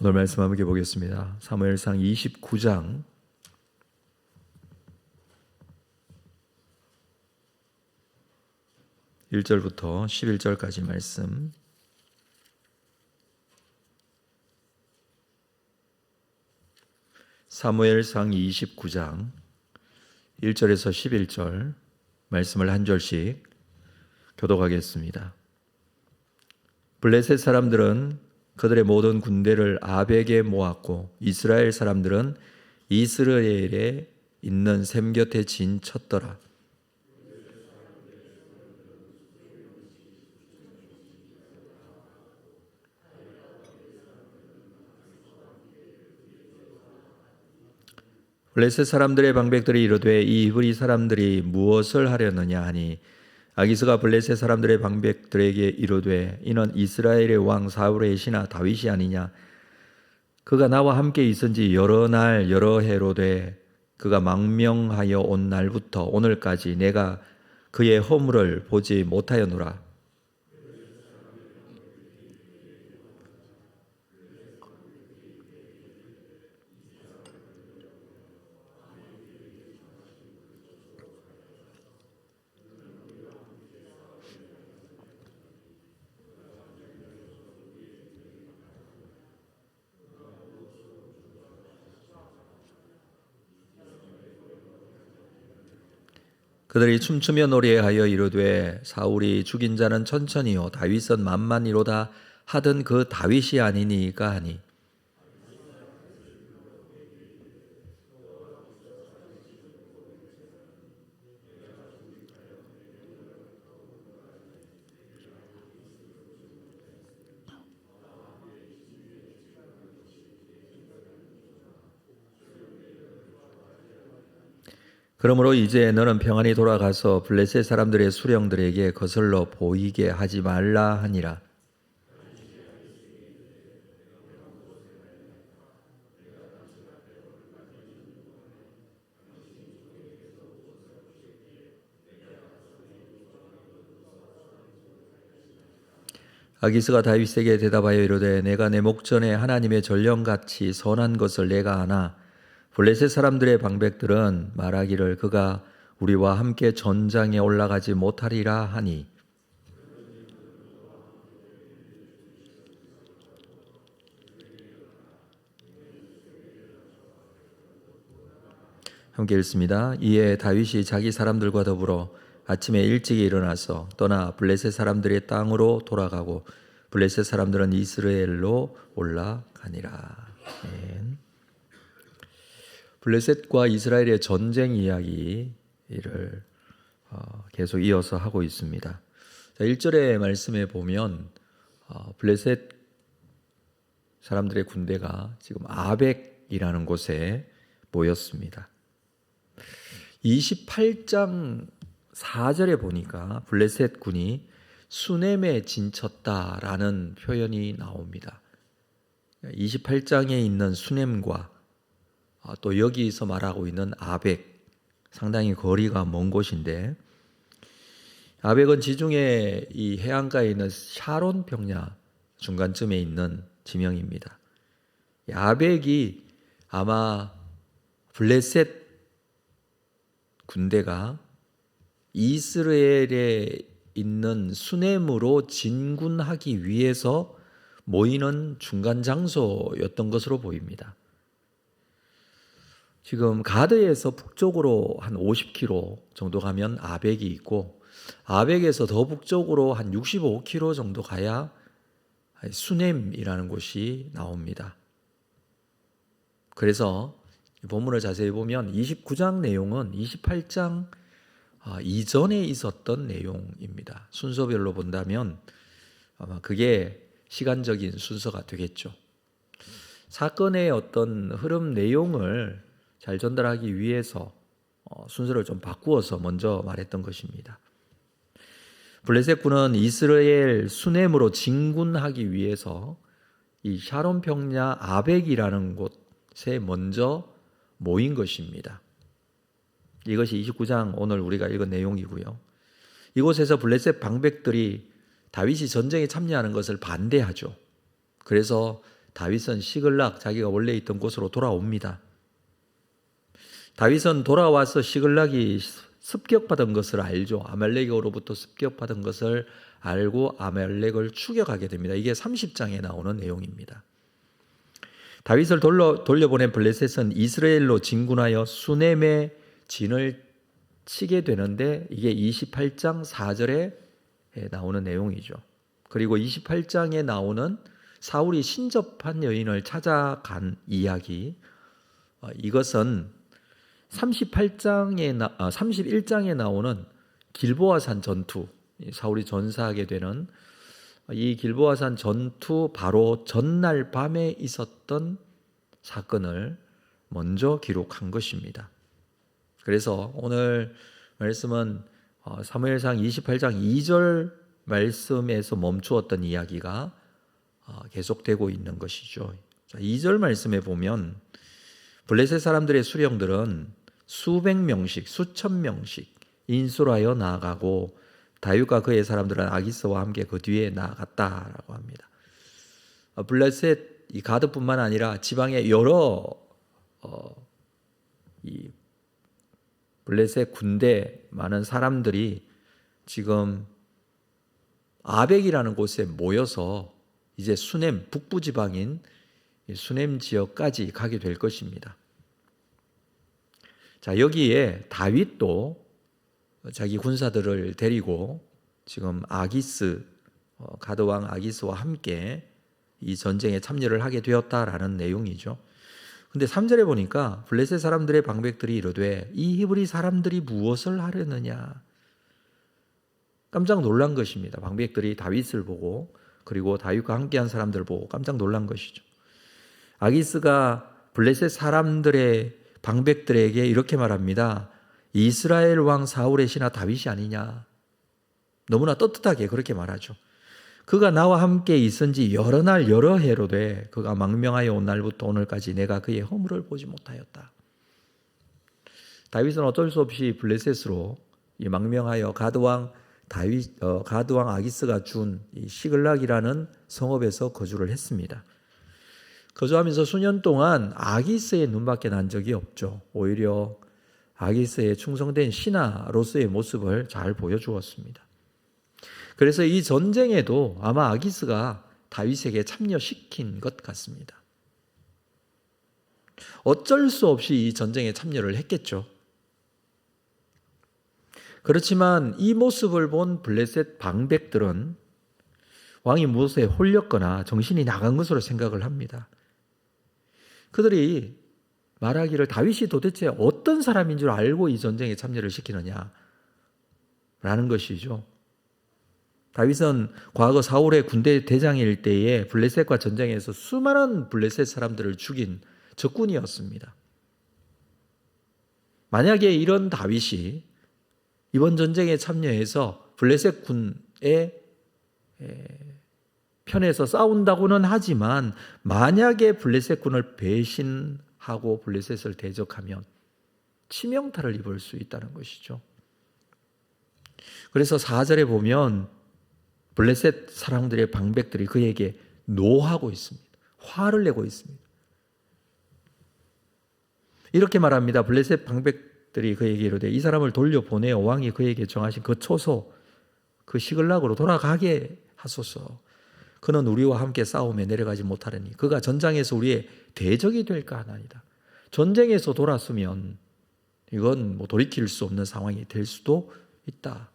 오늘 말씀 함께 보겠습니다. 사무엘상 29장 1절부터 11절까지 말씀. 사무엘상 29장 1절에서 11절 말씀을 한 절씩 교독하겠습니다. 블레셋 사람들은 그들의 모든 군대를 아벡에 모았고 이스라엘 사람들은 이스라엘에 있는 셈 곁에 진쳤더라. 블레셋 사람들의 방백들이 이르되 이 히브리 사람들이 무엇을 하려느냐 하니 아기스가 블레셋 사람들의 방백들에게 이르되 이는 이스라엘의 왕 사울의 신하 다윗이 아니냐. 그가 나와 함께 있은 지 여러 날 여러 해로 돼 그가 망명하여 온 날부터 오늘까지 내가 그의 허물을 보지 못하였노라. 그들이 춤추며 노래하여 이르되 사울이 죽인 자는 천천히요 다윗은 만만히로다 하던 그 다윗이 아니니까 하니 그러므로 이제 너는 평안히 돌아가서 블레셋 사람들의 수령들에게 거슬러 보이게 하지 말라 하니라. 아기스가 다윗에게 대답하여 이르되 내가 내 목전에 하나님의 전령같이 선한 것을 내가 아나 블레셋 사람들의 방백들은 말하기를 그가 우리와 함께 전장에 올라가지 못하리라 하니 함께 읽습니다. 이에 다윗이 자기 사람들과 더불어 아침에 일찍 일어나서 떠나 블레셋 사람들의 땅으로 돌아가고 블레셋 사람들은 이스라엘로 올라가니라. 아멘. 블레셋과 이스라엘의 전쟁 이야기를 계속 이어서 하고 있습니다. 1절의 말씀에 보면 블레셋 사람들의 군대가 지금 아벡이라는 곳에 모였습니다. 28장 4절에 보니까 블레셋 군이 수넴에 진쳤다라는 표현이 나옵니다. 28장에 있는 수넴과 또 여기서 말하고 있는 아벡, 상당히 거리가 먼 곳인데 아벡은 지중해 이 해안가에 있는 샤론 평야 중간쯤에 있는 지명입니다. 아벡이 아마 블레셋 군대가 이스라엘에 있는 수넴으로 진군하기 위해서 모이는 중간 장소였던 것으로 보입니다. 지금 가드에서 북쪽으로 한 50km 정도 가면 아벡이 있고 아벡에서 더 북쪽으로 한 65km 정도 가야 수넴이라는 곳이 나옵니다. 그래서 본문을 자세히 보면 29장 내용은 28장 이전에 있었던 내용입니다. 순서별로 본다면 아마 그게 시간적인 순서가 되겠죠. 사건의 어떤 흐름 내용을 잘 전달하기 위해서 순서를 좀 바꾸어서 먼저 말했던 것입니다. 블레셋 군은 이스라엘 수넴으로 진군하기 위해서 이 샤론 평야 아벡이라는 곳에 먼저 모인 것입니다. 이것이 29장 오늘 우리가 읽은 내용이고요. 이곳에서 블레셋 방백들이 다윗이 전쟁에 참여하는 것을 반대하죠. 그래서 다윗은 시글락 자기가 원래 있던 곳으로 돌아옵니다. 다윗은 돌아와서 시글락이 습격받은 것을 알죠. 아말렉으로부터 습격받은 것을 알고 아말렉을 추격하게 됩니다. 이게 30장에 나오는 내용입니다. 다윗을 돌려보낸 블레셋은 이스라엘로 진군하여 수넴의 진을 치게 되는데 이게 28장 4절에 나오는 내용이죠. 그리고 28장에 나오는 사울이 신접한 여인을 찾아간 이야기, 이것은 31장에 나오는 길보아산 전투, 사울이 전사하게 되는 이 길보아산 전투 바로 전날 밤에 있었던 사건을 먼저 기록한 것입니다. 그래서 오늘 말씀은 사무엘상 28장 2절 말씀에서 멈추었던 이야기가 계속되고 있는 것이죠. 2절 말씀에 보면 블레셋 사람들의 수령들은 수백 명씩 수천 명씩 인솔하여 나아가고 다윗과 그의 사람들은 아기스와 함께 그 뒤에 나아갔다라고 합니다. 블레셋 이 가드뿐만 아니라 지방의 여러 이 블레셋 군대 많은 사람들이 지금 아벡이라는 곳에 모여서 이제 수넴 북부 지방인 수넴 지역까지 가게 될 것입니다. 자, 여기에 다윗도 자기 군사들을 데리고 지금 아기스 가드왕 아기스와 함께 이 전쟁에 참여를 하게 되었다라는 내용이죠. 근데 3절에 보니까 블레셋 사람들의 방백들이 이르되 이 히브리 사람들이 무엇을 하려느냐, 깜짝 놀란 것입니다. 방백들이 다윗을 보고 그리고 다윗과 함께한 사람들을 보고 깜짝 놀란 것이죠. 아기스가 블레셋 사람들의 방백들에게 이렇게 말합니다. 이스라엘 왕 사울의 신하 다윗이 아니냐. 너무나 떳떳하게 그렇게 말하죠. 그가 나와 함께 있은 지 여러 날 여러 해로 돼 그가 망명하여 온 날부터 오늘까지 내가 그의 허물을 보지 못하였다. 다윗은 어쩔 수 없이 블레셋으로 망명하여 가드왕 아기스가 준 이 시글락이라는 성읍에서 거주를 했습니다. 거주하면서 수년 동안 아기스의 눈밖에 난 적이 없죠. 오히려 아기스의 충성된 신하로서의 모습을 잘 보여주었습니다. 그래서 이 전쟁에도 아마 아기스가 다윗에게 참여시킨 것 같습니다. 어쩔 수 없이 이 전쟁에 참여를 했겠죠. 그렇지만 이 모습을 본 블레셋 방백들은 왕이 무엇에 홀렸거나 정신이 나간 것으로 생각을 합니다. 그들이 말하기를 다윗이 도대체 어떤 사람인 줄 알고 이 전쟁에 참여를 시키느냐라는 것이죠. 다윗은 과거 사울의 군대 대장일 때에 블레셋과 전쟁에서 수많은 블레셋 사람들을 죽인 적군이었습니다. 만약에 이런 다윗이 이번 전쟁에 참여해서 블레셋 군의 편에서 싸운다고는 하지만 만약에 블레셋 군을 배신하고 블레셋을 대적하면 치명타를 입을 수 있다는 것이죠. 그래서 4절에 보면 블레셋 사람들의 방백들이 그에게 노하고 있습니다. 화를 내고 있습니다. 이렇게 말합니다. 블레셋 방백들이 그에게 이르되 이 사람을 돌려보내어 왕이 그에게 정하신 그 초소 그 시글락으로 돌아가게 하소서. 그는 우리와 함께 싸움에 내려가지 못하려니 그가 전장에서 우리의 대적이 될까 하나이다. 전쟁에서 돌았으면 이건 돌이킬 수 없는 상황이 될 수도 있다.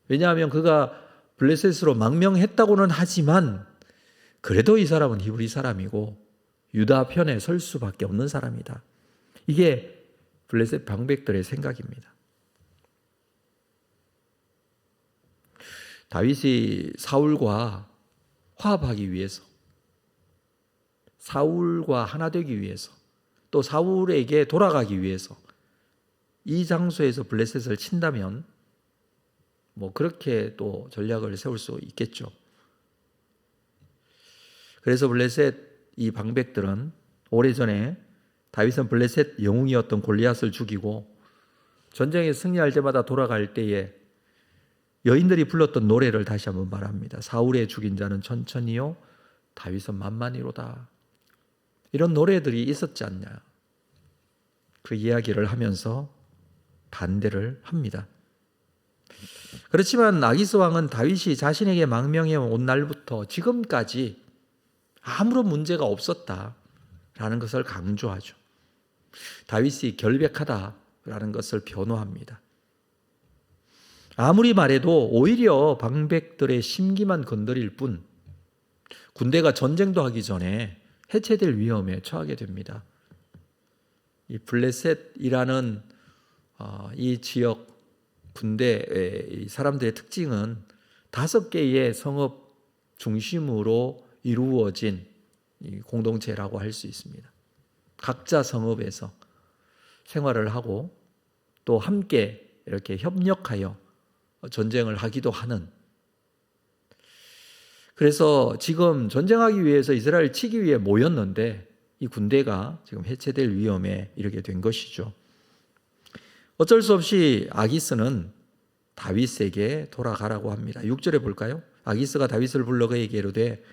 왜냐하면 그가 블레셋으로 망명했다고는 하지만 그래도 이 사람은 히브리 사람이고 유다 편에 설 수밖에 없는 사람이다. 이게 블레셋 방백들의 생각입니다. 다윗이 사울과 화합하기 위해서, 사울과 하나 되기 위해서, 또 사울에게 돌아가기 위해서 이 장소에서 블레셋을 친다면 그렇게 또 전략을 세울 수 있겠죠. 그래서 블레셋 이 방백들은 오래전에 다윗은 블레셋 영웅이었던 골리앗을 죽이고 전쟁에 승리할 때마다 돌아갈 때에 여인들이 불렀던 노래를 다시 한번 말합니다. 사울의 죽인 자는 천천히요 다윗은 만만이로다. 이런 노래들이 있었지 않냐. 그 이야기를 하면서 반대를 합니다. 그렇지만 아기스 왕은 다윗이 자신에게 망명해 온 날부터 지금까지 아무런 문제가 없었다라는 것을 강조하죠. 다윗이 결백하다라는 것을 변호합니다. 아무리 말해도 오히려 방백들의 심기만 건드릴 뿐 군대가 전쟁도 하기 전에 해체될 위험에 처하게 됩니다. 이 블레셋이라는 이 지역 군대의 사람들의 특징은 5개의 성읍 중심으로 이루어진 공동체라고 할 수 있습니다. 각자 성읍에서 생활을 하고 또 함께 이렇게 협력하여 전쟁을 하기도 하는, 그래서 지금 전쟁하기 위해서 이스라엘을 치기 위해 모였는데 이 군대가 지금 해체될 위험에 이르게 된 것이죠. 어쩔 수 없이 아기스는 다윗에게 돌아가라고 합니다. 6절에 볼까요? 아기스가 다윗을 불러 그에게 이르되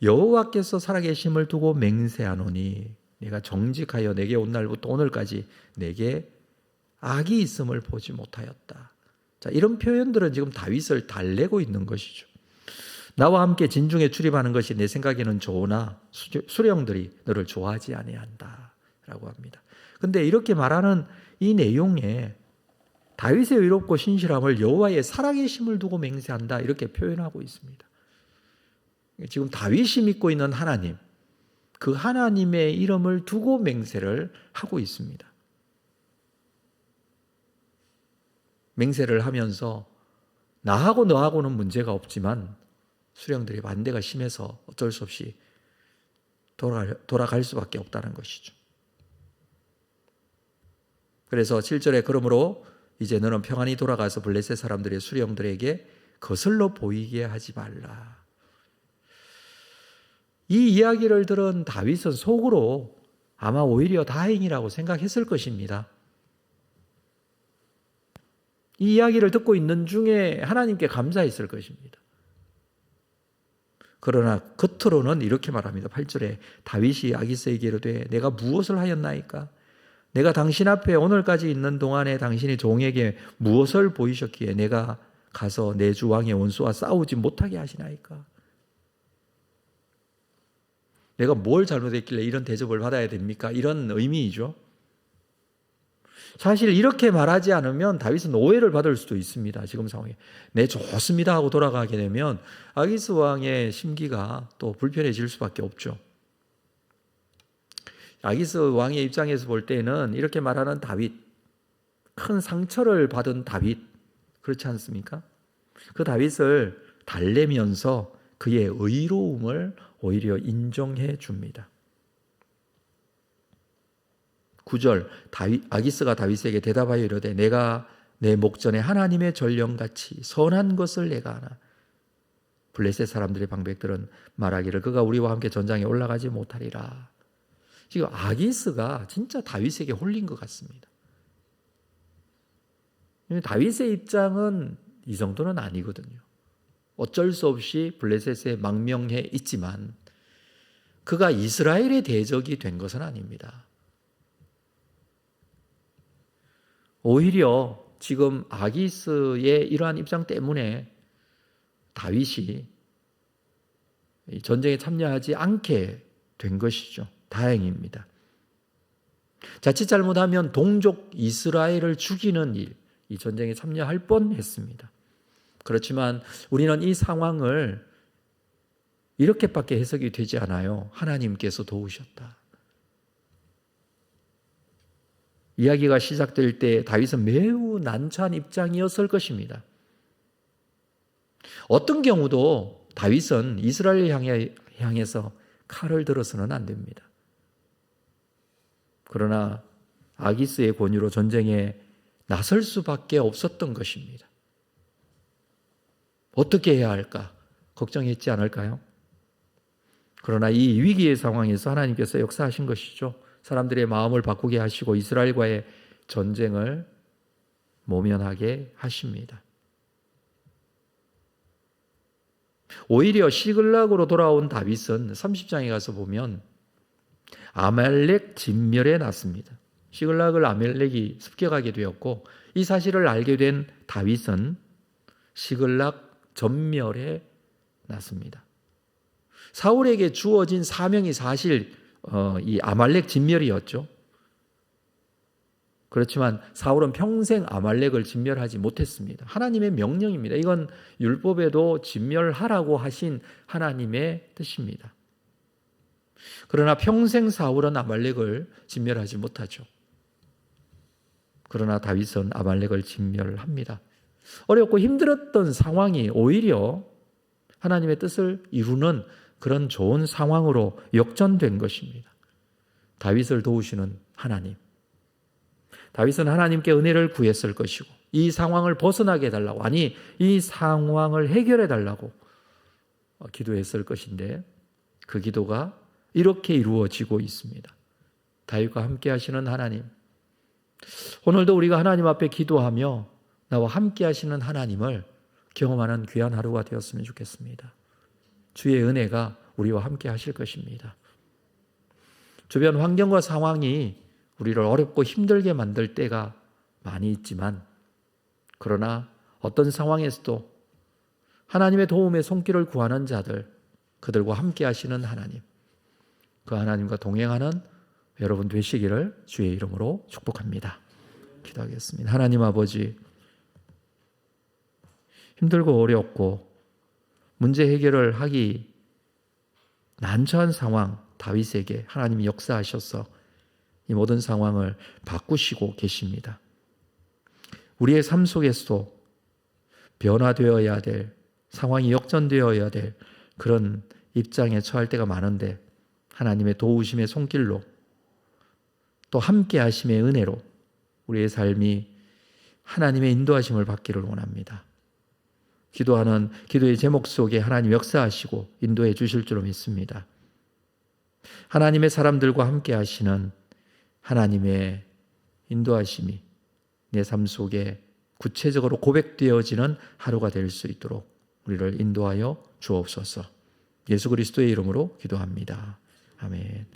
여호와께서 살아계심을 두고 맹세하노니 내가 정직하여 내게 온 날부터 오늘까지 내게 악이 있음을 보지 못하였다. 자, 이런 표현들은 지금 다윗을 달래고 있는 것이죠. 나와 함께 진중에 출입하는 것이 내 생각에는 좋으나 수령들이 너를 좋아하지 아니한다 라고 합니다. 근데 이렇게 말하는 이 내용에 다윗의 의롭고 신실함을 여호와의 살아계심을 두고 맹세한다 이렇게 표현하고 있습니다. 지금 다윗이 믿고 있는 하나님, 그 하나님의 이름을 두고 맹세를 하고 있습니다. 맹세를 하면서 나하고 너하고는 문제가 없지만 수령들의 반대가 심해서 어쩔 수 없이 돌아갈 수밖에 없다는 것이죠. 그래서 7절에 그러므로 이제 너는 평안히 돌아가서 블레셋 사람들의 수령들에게 거슬러 보이게 하지 말라. 이 이야기를 들은 다윗은 속으로 아마 오히려 다행이라고 생각했을 것입니다. 이 이야기를 듣고 있는 중에 하나님께 감사했을 것입니다. 그러나 겉으로는 이렇게 말합니다. 8절에 다윗이 아기스에게 이르되 내가 무엇을 하였나이까? 내가 당신 앞에 오늘까지 있는 동안에 당신이 종에게 무엇을 보이셨기에 내가 가서 내 주 왕의 원수와 싸우지 못하게 하시나이까? 내가 뭘 잘못했길래 이런 대접을 받아야 됩니까? 이런 의미이죠. 사실 이렇게 말하지 않으면 다윗은 오해를 받을 수도 있습니다. 지금 상황에 네 좋습니다 하고 돌아가게 되면 아기스 왕의 심기가 또 불편해질 수밖에 없죠. 아기스 왕의 입장에서 볼 때는 이렇게 말하는 다윗, 큰 상처를 받은 다윗, 그렇지 않습니까? 그 다윗을 달래면서 그의 의로움을 오히려 인정해 줍니다. 9절 아기스가 다윗에게 대답하여 이르되 내가 내 목전에 하나님의 전령같이 선한 것을 내가 하나. 블레셋 사람들의 방백들은 말하기를 그가 우리와 함께 전장에 올라가지 못하리라. 지금 아기스가 진짜 다윗에게 홀린 것 같습니다. 다윗의 입장은 이 정도는 아니거든요. 어쩔 수 없이 블레셋에 망명해 있지만 그가 이스라엘의 대적이 된 것은 아닙니다. 오히려 지금 아기스의 이러한 입장 때문에 다윗이 전쟁에 참여하지 않게 된 것이죠. 다행입니다. 자칫 잘못하면 동족 이스라엘을 죽이는 일, 이 전쟁에 참여할 뻔했습니다. 그렇지만 우리는 이 상황을 이렇게밖에 해석이 되지 않아요. 하나님께서 도우셨다. 이야기가 시작될 때 다윗은 매우 난처한 입장이었을 것입니다. 어떤 경우도 다윗은 이스라엘을 향해서 칼을 들어서는 안 됩니다. 그러나 아기스의 권유로 전쟁에 나설 수밖에 없었던 것입니다. 어떻게 해야 할까? 걱정했지 않을까요? 그러나 이 위기의 상황에서 하나님께서 역사하신 것이죠. 사람들의 마음을 바꾸게 하시고 이스라엘과의 전쟁을 모면하게 하십니다. 오히려 시글락으로 돌아온 다윗은 30장에 가서 보면 아말렉 진멸에 났습니다. 시글락을 아말렉이 습격하게 되었고, 이 사실을 알게 된 다윗은 시글락 전멸에 났습니다. 사울에게 주어진 사명이 사실 이 아말렉 진멸이었죠. 그렇지만 사울은 평생 아말렉을 진멸하지 못했습니다. 하나님의 명령입니다. 이건 율법에도 진멸하라고 하신 하나님의 뜻입니다. 그러나 평생 사울은 아말렉을 진멸하지 못하죠. 그러나 다윗은 아말렉을 진멸합니다. 어렵고 힘들었던 상황이 오히려 하나님의 뜻을 이루는 그런 좋은 상황으로 역전된 것입니다. 다윗을 도우시는 하나님. 다윗은 하나님께 은혜를 구했을 것이고, 이 상황을 벗어나게 해달라고, 아니 이 상황을 해결해 달라고 기도했을 것인데, 그 기도가 이렇게 이루어지고 있습니다. 다윗과 함께 하시는 하나님. 오늘도 우리가 하나님 앞에 기도하며 나와 함께 하시는 하나님을 경험하는 귀한 하루가 되었으면 좋겠습니다. 주의 은혜가 우리와 함께 하실 것입니다. 주변 환경과 상황이 우리를 어렵고 힘들게 만들 때가 많이 있지만, 그러나 어떤 상황에서도 하나님의 도움의 손길을 구하는 자들, 그들과 함께 하시는 하나님, 그 하나님과 동행하는 여러분 되시기를 주의 이름으로 축복합니다. 기도하겠습니다. 하나님 아버지, 힘들고 어렵고 문제 해결을 하기 난처한 상황 다윗에게 하나님이 역사하셔서 이 모든 상황을 바꾸시고 계십니다. 우리의 삶 속에서도 변화되어야 될, 상황이 역전되어야 될 그런 입장에 처할 때가 많은데, 하나님의 도우심의 손길로 또 함께 하심의 은혜로 우리의 삶이 하나님의 인도하심을 받기를 원합니다. 기도하는 기도의 제목 속에 하나님 역사하시고 인도해 주실 줄로 믿습니다. 하나님의 사람들과 함께 하시는 하나님의 인도하심이 내 삶 속에 구체적으로 고백되어지는 하루가 될 수 있도록 우리를 인도하여 주옵소서. 예수 그리스도의 이름으로 기도합니다. 아멘.